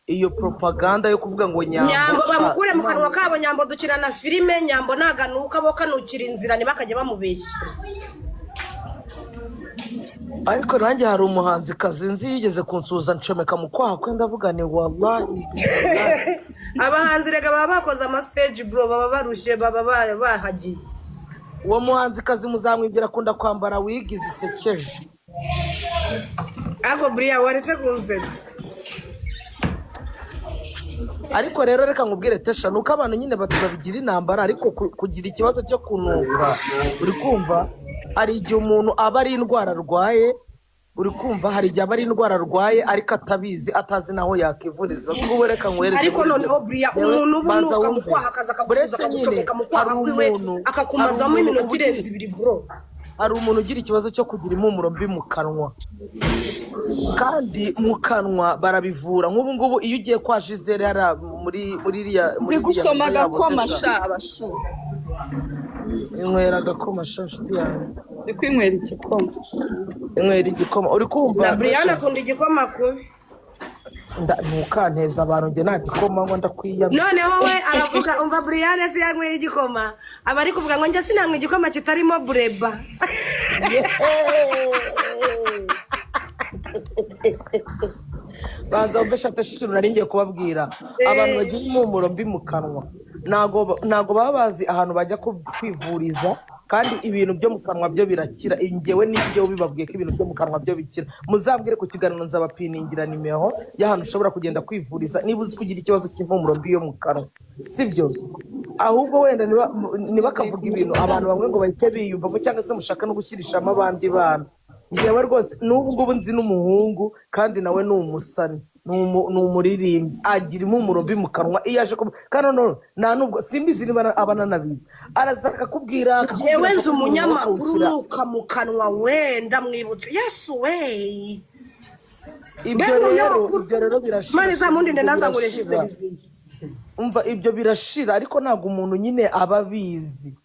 iyo propaganda yo kuvuga ngo Nyambo bamukure mu kanwa kabo. Nyambo dukina na filime. Nyambo naganuka bo kanukira inzira ntibakajya bamubeshya. ariko nanjye hari umuhanzi kazi nzi yigeze kunsuza ncomeka mu kwaha kwe ndavuga ni wallahi Abahanzi rega baba bakoze ama stage bro, baba barushe, baba bahagiye. uwo muhanzi kazi muzamwibwira akunda kwambara wigi zisekeje. Ako Bria waretse kunsetsa. ariko rero reka nkubwire Tesha nuko abantu nyine babigira intambara ariko kugira ikibazo cyo kunuka uri kumva hari igihe umuntu aba ari indwara arwaye uri kumva hari igihe aba ari indwara arwaye ariko atabizi atazi naho yakivuriza kuko reka nkwereze ariko noneho Bria umuntu ubunuka mu kwaha akaza akagusuza akagucomeka mu kwaha kwiwe akakumazamo iminota irenze 2 bro. hari umuntu ugira ikibazo cyo kugira impumuro mbi mu kanwa kandi mu kanwa barabivura nk'ubu ngubu iyo ugiye kwa Gisele hari muri gusoma agakoma sha abashu inywera agakoma sha nshuti yanjye ndi kwinywera igikoma inywera igikoma uri kumva Brian akunda igikoma kubi ntukanteza abantu njye nta gikoma ngo ndakwiyama noneho we aravuga umva Brian si yanyweye igikoma aba ari kuvuga ngo njye sinanywa igikoma kitarimo bureba. banza umbesha ikintu nari ngiye kubabwira abantu bagira impumuro mbi mu kanwa ntago baba bazi ahantu bajya kwivuriza kandi ibintu byo mu kanwa byo birakira. Ingewe n'ibyo bibabwiye ko ibintu byo mu kanwa byo bikira muzabwire ku kiganiro nzabapiningira nimero y'ahantu ushobora kugenda kwivuriza niba uzi kugira ikibazo cy'impumuro mbi yo mu kanwa sibyo ahubwo wenda ntibakavuga ibintu abantu bamwe ngo bahite biyumvamo cyangwa se mushaka no gushyirishamo abandi bana. Ngewe rwose n'ubu ngubu nzi n'umuhungu kandi nawe ni umusani ni umuririmbyi agira impumuro mbi mu kanwa iyo aje kandi none nta nubwo simbizi niba abananabizi araza akakubwira yewe nzi umunyamakuru nuka mu kanwa wenda mwibutse Yesu we ibyo rero birashira mani za mundi ndaza ngureshe televiziyo umva ibyo birashira ariko ntabwo umuntu nyine aba abizi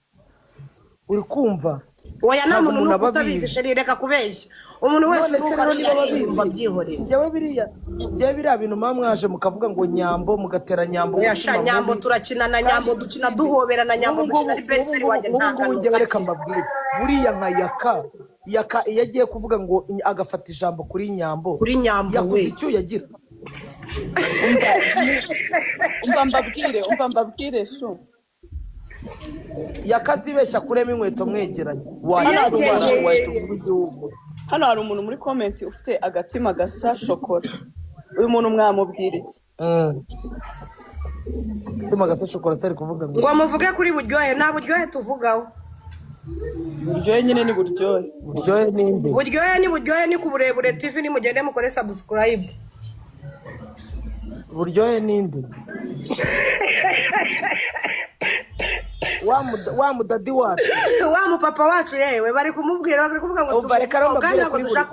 uri kumva oya nta muntu nuko utabizi sheri reka kubeshya umuntu wese uruka byihorera njyewe biriya bintu mwaje mukavuga ngo nyambo mugatera nyambo yasha nyambo turakina na nyambo dukina duhobera na nyambo dukina ari berseri wanjye ntangano njyewe reka mbabwire buriya nka yaka iyo agiye kuvuga ngo agafata ijambo kuri nyambo yakuze icyo yagira umva mbabwire sho yakazibeshya kurema inkweto mwegeranye hano hari umuntu muri comment ufite agatima gasa shokora uyu muntu mwamubwira iki agatima gasa shokora atari kuvuga ngo muvuge kuri buryohe nta buryohe tuvugaho buryohe nyine ni buryohe buryohe ni ku burebure TV nimugende mukore subscribe buryohe ninde wa mudadi wacu wa mupapa wacu yewe bari kumubwira bari kuvuga ngo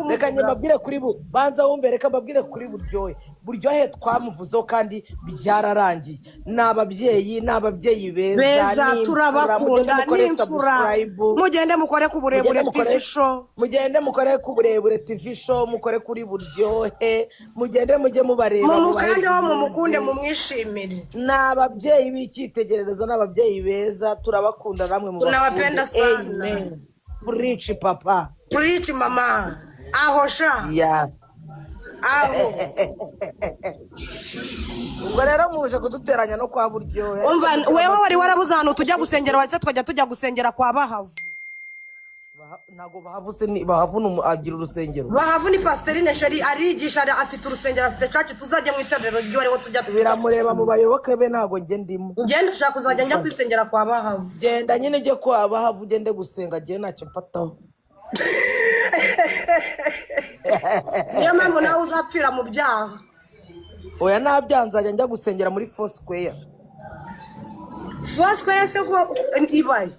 reka nyababwire kuri banza wumve reka mbabwire kuri buryohe twamuvuzeho kandi byararangiye n'ababyeyi beza turabakunda n'imfura mugende mukore ku burebure TV show mugende mukore ku burebure TV show mukore kuri buryohe mugende mujye mubareba mumukande ho mumukunde mumwishimire n'ababyeyi b'icyitegererezo n'ababyeyi beza turabakunda namwe mu tunabapenda sana amen preach papa preach mama aho sha aho ubwo rero muje kuduteranya no kwa buryohe umva wewe wari warabuze ahantu tujya gusengera waritse tujya gusengera kwa Bahavu ntago bahavu agira urusengero Bahavu ni Pastorine Sheri arigisha afite urusengero afite church tuzajya mu itorero ryo ariho tujya biramureba mu bayoboke be ntago nge ndimo ngende ushaka kuzajya njya kwisengera kwa Bahavu genda nyine njye kwa Bahavu gende gusenga gihe ntacyo mfataho niyo mpamvu nawe uzapfira mu byaha oya ntabyanzajya njya gusengera muri Foursquare se ko ibaye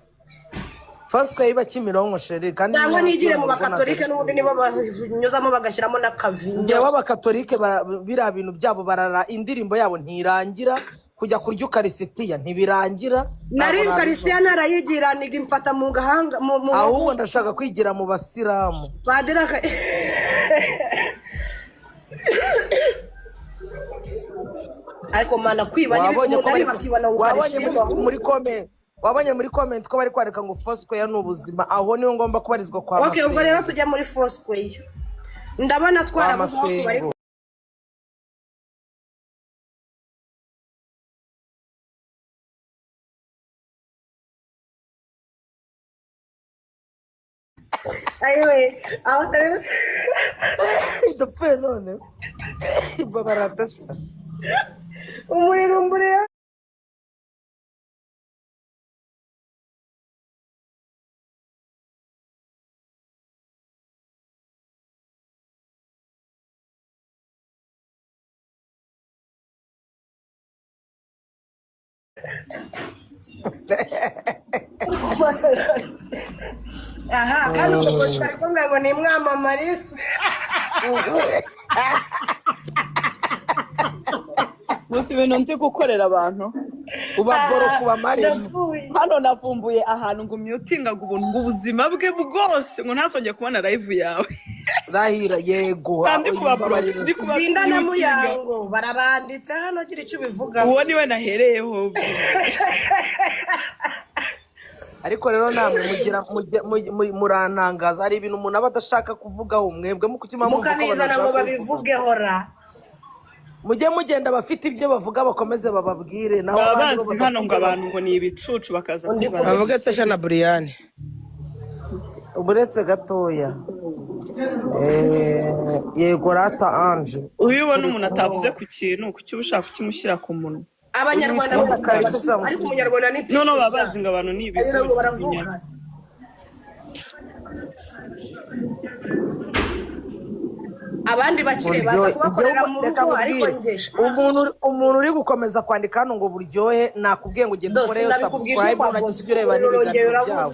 Foursquare iba Kimironko sheri kandi ntabwo nigire mu bakatolike n'ubundi nibo banyuzamo bagashyiramo n'akavinyo ngewe abakatolike biriya bintu byabo barara indirimbo yabo ntirangira kujya kurya ukarisitiya ntibirangira nari ukarisitiya narayigira niga mfata mu gahanga ahubwo ndashaka kwigira mu basilamu padira ariko mana kwiba n'ibintu ari bakibana wabonye muri comment ko bari kwareka ngo Foursquare ni ubuzima aho niyo ngomba kubarizwa kwa Okay, ubwo rero tujya muri Foursquare. Ndabona twarabuze aho bari. Anyway, aho rero idopfe none babaratasa umuriro mbure aha kandi ubwo twari kumwe ngo ni mwamamariza Musi ibintu ndi gukorera abantu ubagoro kubamarira hano navumbuye ahantu ngo mutingaga ubuntu ngo ubuzima bwe bwose ngo ntasongeye kubona live yawe rahira yego kandi kubabura zinda na muyango barabanditse hano gira icyo bivuga uwo niwe nahereyeho ariko rero namwe murantangaza hari ibintu umuntu aba adashaka kuvugaho mwebwe mukukima mukabizana ngo babivugeho ra mujye mugenda bafite ibyo bavuga bakomeze bababwire naho babanzi hano ngo abantu ngo ni ibicucu bakaza bavuga Tasha na Brian uburetse gatoya yego rata Ange ubibona umuntu atavuze ku kintu kuki ushaka kukimushyira ku munwa abanyarwanda bakaza ariko umunyarwanda ni no babazi ngo abantu ni ibicucu abandi bakire baza kubakorera mu rugo ariko ngesha umuntu uri gukomeza kwandika hano ngo buryohe nakubwiye ngo ugende ukore subscribe unagize ibyo ureba n'ibiganiro byabo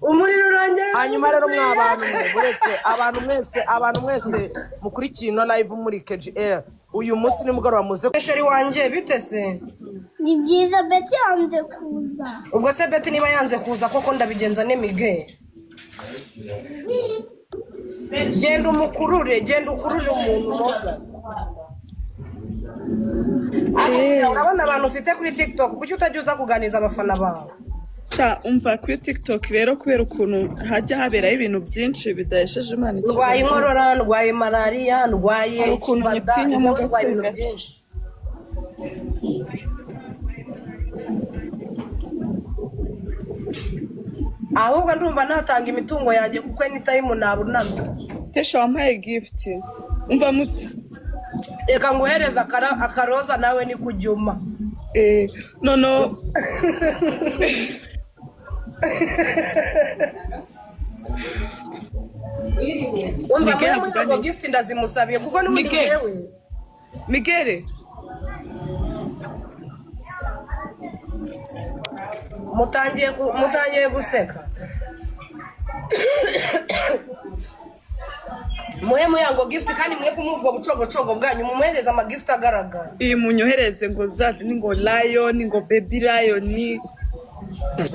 umuriro urongeye hanyuma rero abantu mwese mukurikiye ino live muri KGL uyu munsi nimugoroba muze sheri wanje bitese ni byiza Betty yanze kuza ubwo se Betty niba yanze kuza koko ndabigenza n'imige genda ukurure umuntu moza urabona abantu ufite kuri TikTok kuki utajya uza kuganiza abafana bawe umva kuri TikTok rero kubera ukuntu hajya haberaho ibintu byinshi bidahesheje Imana icyubahiro ndwaye inkorora ndwaye malariya ndwaye ukuntu nyitinya mu gatsega ahubwo ndumva natanga imitungo yanjye kuko anytime nabunamye Tesha wampaye gift umva reka nguhereza akaroza nawe ni kujyuma no umva muri gift ndazimusabiye kuko n'ubundi jewe Miguel mutangiye guseka muhe muyango gift kandi mwe kumubwo bucogocogo bwanyu mumuhereza ama gift agaragara iyi munyohereze ngo zazi ni ngo lion ngo baby lion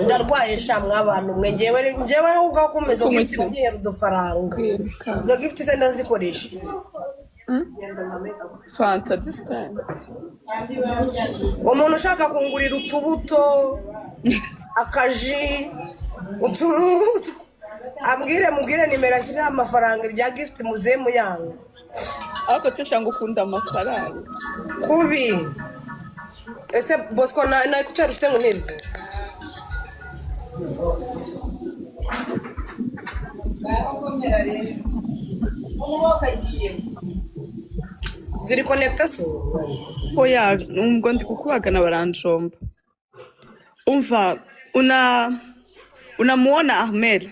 ndarwaye shamwe abantu mwe ngewe ahubwo kumeza gift ngiye rudufaranga zo gift se ndazikoresha Fanta this time umuntu ushaka kungurira utubuto akaji uturubuto mubwire nimero ashyiraho amafaranga ibya gift muze muyango ariko Tesha ngo ukunda amafaranga kubi ese Bosco na ekuteri ufite ngo nirize ziri connecta so oya ngo ndi kukubagana baranjomba umva unamuona Ahmed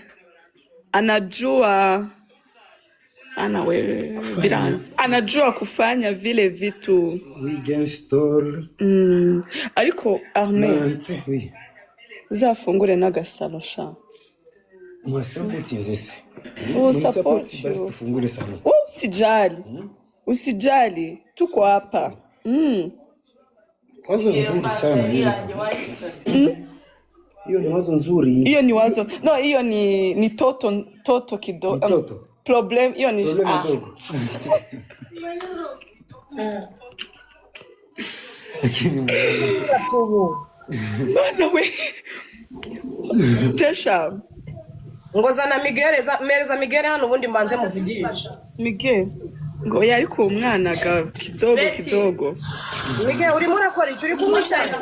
anajua anajua kufanya vile vitu ariko Ahmed uzafungure n'agasalo sha usijali tuko hapa kwanza nzuri sana hiyo ni wazo nzuri hiyo ni wazo no hiyo ni toto kidogo problem hiyo ni Problema ndogo. Lakini tubu Bana we. Tesha. ngozana mereza Miguel hano ubundi mbanze muvugisha. Miguel. Ngo yari ku mwana ga kidogo. Miguel urimo urakora icyo uri kumucana?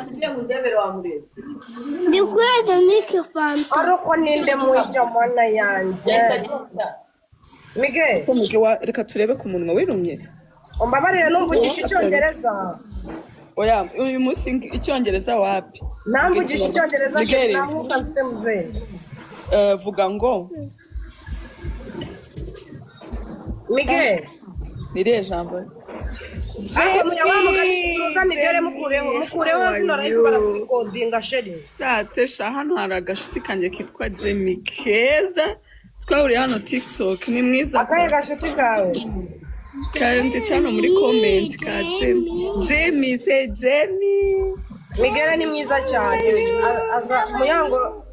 Ndi kweza Nike Fanta. Ariko ninde mwijya mwana yanje. Miguel. Reka turebe ku munwa wirumye. Umbabarire numvugisha icyongereza. Oya, uyu munsi icyongereza wapi? Namvugisha icyongereza namwuka mfite muzee. Vuga ngo. Miguel. Niriye jambo. Ariko muyawamuganira uruza Miguel mukureho zino live barasikodinga sheri. Tesha hano hari agashuti kanjye kitwa Jamie keza. Twahuriye hano TikTok ni mwiza. Akaye gashuti kawe. Kandi cyane muri comment ka Jamie se Jamie. Miguel ni mwiza cyane. Aza muyango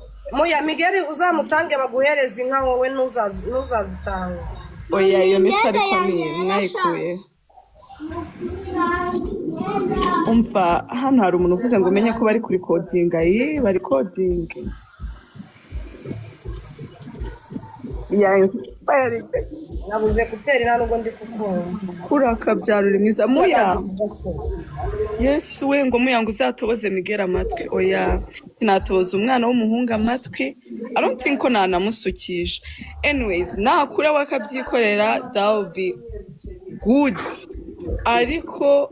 Miguel uzamutange baguhereza inka wowe ntuzazitanga. Oya iyo mico ariko ni mwayikuye. Umva hano hari umuntu uvuze ngo umenye ko bari kuri codinga bari coding. Nabuze kuterera nubwo ndi kukumva. Kurakabyarura mwiza muya. Yesu we ngo muya ngo uzatoboze Miguel amatwi. Oya sinatoboza umwana w'umuhungu amatwi. I don't think ko nanamusukisha. Anyways, nakura wakabyikorera that will be good. Ariko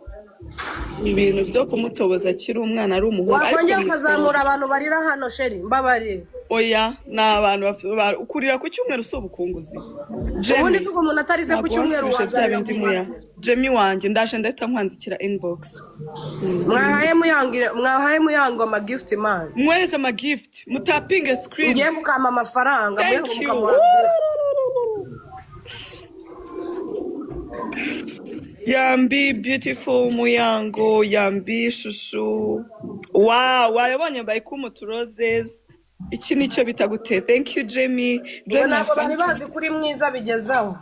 ibintu byo kumutoboza akiri umwana ari umuhungu. Wakongera ukazamura abantu barira hano sheri mbabarire. Oya na abantu ukurira ku cyumweru sobukunguzi. Ubundi tuko umuntu atarize ku cyumweru wazarira. Jamie wanjye ndaje ndahita nkwandikira inbox. Mwahaye muyango ama gift man. Mweze ama gift mutapinge screen. Ngiye mukama amafaranga mwe mukama. Yambi beautiful muyango yambi shushu. Wow, wayabonye bari kumutu roses. Iki nicyo bitagute. Thank you Jamie. Ntabwo bari bazi kuri mwiza bigezaho.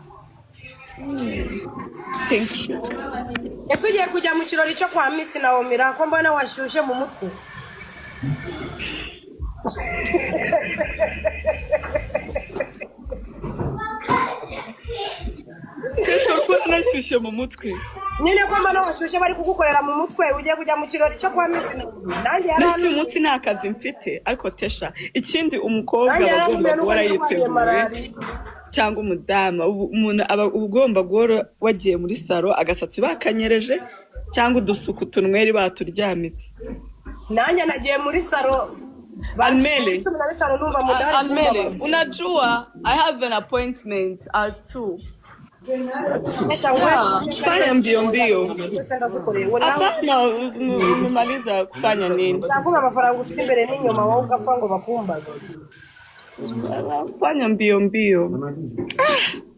Thank you. Ese ugiye kujya mu kirori cyo kwa Miss Naomi ko mbona washyushye mu mutwe. Nashyushye mu mutwe. Nyine ko mbona washyushye bari kugukorera mu mutwe ugiye kujya mu kirori cyo kwa Miss Naomi. Nanjye yarano umunsi nta kazi mfite ariko Tesha ikindi umukobwa bagomba guhora yiteguye cyangwa umudama umuntu aba ugomba guhora wagiye muri salo agasatsi bakanyereje cyangwa udusuku tunweri baturyamitse. Nanjye nagiye muri salo Almele, unajua I have an appointment at 2. Fanya mbio. Hapana, umemaliza kufanya nini? Hakuna amafaranga ufite imbere n'inyuma wowe ugapfa ngo bakumbaze. Fanya mbio.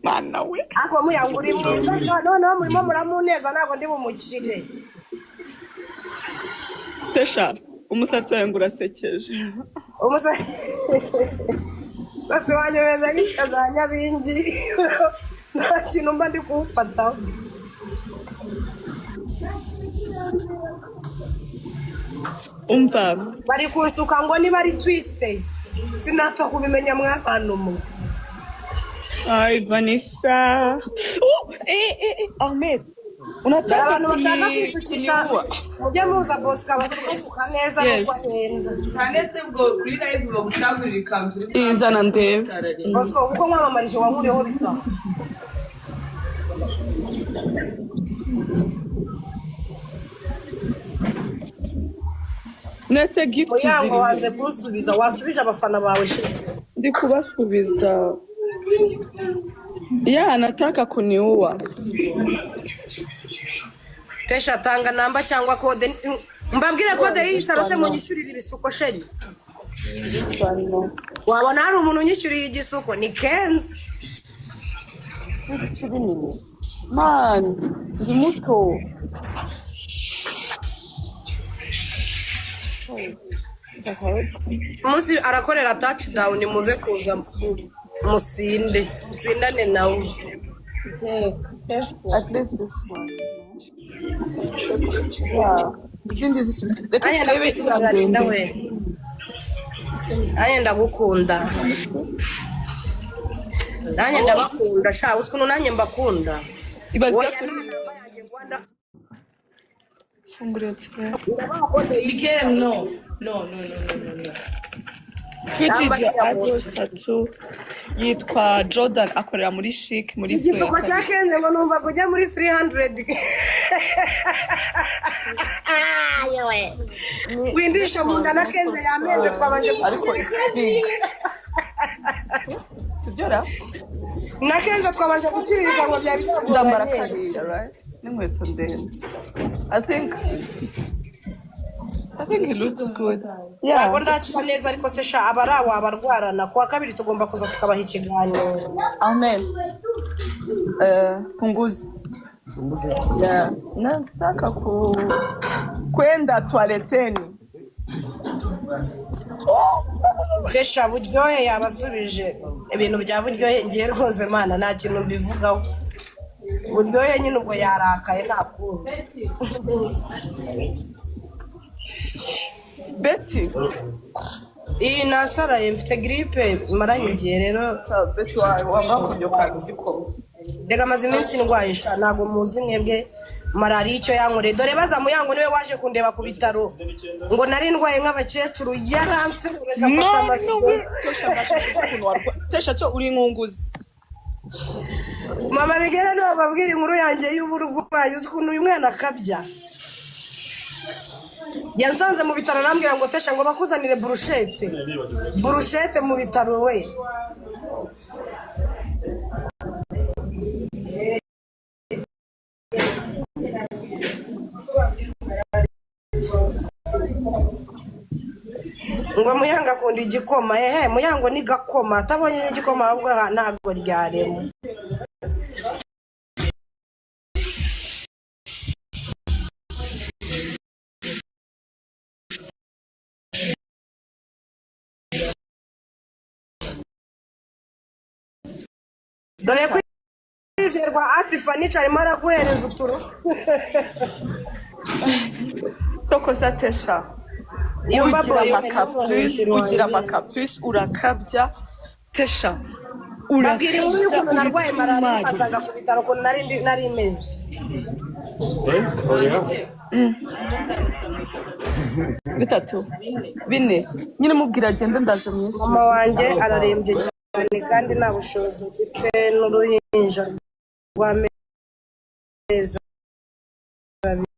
Mana we. Ako muyanguri mwiza none murimo muramuneza ntago ndi bumukire. Tesha, umusatsi wawe ngurasekeje. Umusatsi wanjye weza nk'ikazanya bingi. Nta kintu mba ndi kuwufata. Umva bari kusuka ngo niba ari twiste sinapfa kubimenya mwabantu mu. Ay Vanessa. Ahmed. Unataka abantu bashaka kwisukisha mujye muza boss kabasuka neza no kwahenda. Kanete bwo kuri live bwo gushagurira ikanzu izana ndebe. Boss ko uko mwamamarije wankuriyeho bita. Nete gift Muyango wanze kunsubiza wasubije abafana bawe she. Ndi kubasubiza. Nataka kuniua. Tesha tanga namba cyangwa code mbabwire code y'isaro se munyishurira ibisuko sheri. Wabona hari umuntu unyishuriye igisuko ni Kenzo. Man, ndi muto. Musi arakorera touchdown muze kuza. musindane nawe. At least this one. Yeah. Izindi zisubira. Reka turebe irandende. Nanjye ndagukunda. Nanjye ndabakunda sha ukuntu nanjye mbakunda. Ibaze Oya ko namba yanjye Rwanda. fungura twe. Miguel, no. Twitije address tattoo yitwa Jordan akorera muri chic muri Igifuko cya Kenze ngo numva kujya muri 300. Yewe. Windisha munda na Kenze yameze twabanje gucurika. Sibyo Na Kenze twabanje gucirika ngo bya ndambara byagoranye. kariya, right? N'inkweto ndende. I think it looks good. Yeah. Ntabwo ndakira neza ariko se sha abarawo abarwarana kuwa kabiri tugomba kuza tukabaha ikiganiro. Amen. Punguzi. Yeah. Nataka kwenda toileteni. Desha buryohe yabasubije ibintu bya buryohe ngiye rwose mana nta kintu mbivugaho. Buryohe nyine ubwo yarakaye nta kundi. Betty. Iyi nasaraye mfite grippe maranye igihe rero. Betty wanga kubyuka igikoma. Rega maze iminsi ndwaye sha ntabwo muzi mwebwe malariya icyo yankoreye. Dore baza Muyango niwe waje kundeba ku bitaro ngo nari ndwaye nk'abakecuru yaranse ngafata amafigo. Tesha cyo uri nkunguzi. Mama bigera no babwira inkuru yanjye y'uburwayi uzi ukuntu uyu mwana akabya. Yansanze mu bitaro arambwira ngo Tesha ngo bakuzanire burushete mu bitaro we. Ngo Muyango akunda igikoma. Muyango ni gakoma atabonye n'igikoma ahubwo ntago ryaremo. Dore kwizerwa ati Furniture arimo araguhereza uturu. Tokoza Tesha. Ugira amakaprisi urakabya Tesha. Babwira inkuru y'ukuntu narwaye malariya nkasanga ku bitaro ukuntu nari imeze. Bitatu. Bine. Nyine mubwira agenda ndaje mu Yesu. Mama wanjye ararembye cyane kandi nta bushobozi mfite n'uruhinja rw'amezi abiri.